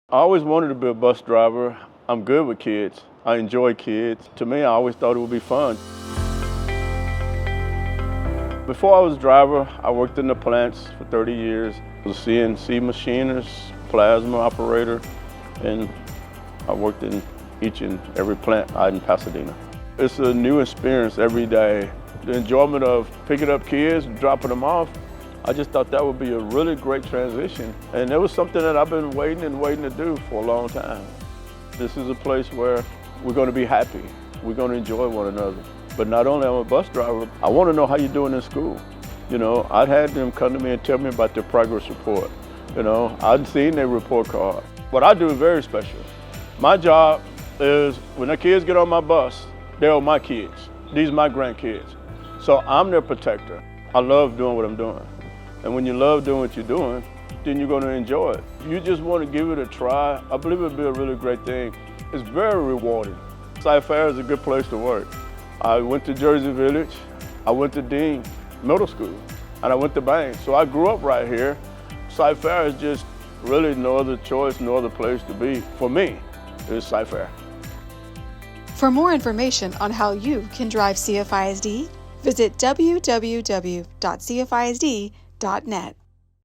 I always wanted to be a bus driver. I'm good with kids. I enjoy kids. To me, I always thought it would be fun. Before I was a driver, I worked in the plants for 30 years. I was a CNC machinist, plasma operator, and I worked in each and every plant out in Pasadena. It's a new experience every day. The enjoyment of picking up kids, dropping them off, I just thought that would be a really great transition. And it was something that I've been waiting to do for a long time. This is a place where we're going to be happy. We're going to enjoy one another. But not only am I a bus driver, I want to know how you're doing in school. You know, I'd had them come to me and tell me about their progress report. You know, I'd seen their report card. What I do is very special. My job is when the kids get on my bus, they're my kids. These are my grandkids. So I'm their protector. I love doing what I'm doing. And when you love doing what you're doing, then you're going to enjoy it. You just want to give it a try. I believe it'll be a really great thing. It's very rewarding. Cypress is a good place to work. I went to Jersey Village, I went to Dean Middle School, and I went to Banks. So I grew up right here. Cypress is just really no other choice, no other place to be. For me, it's Cypress. For more information on how you can drive CFISD, visit www.cfisd.net.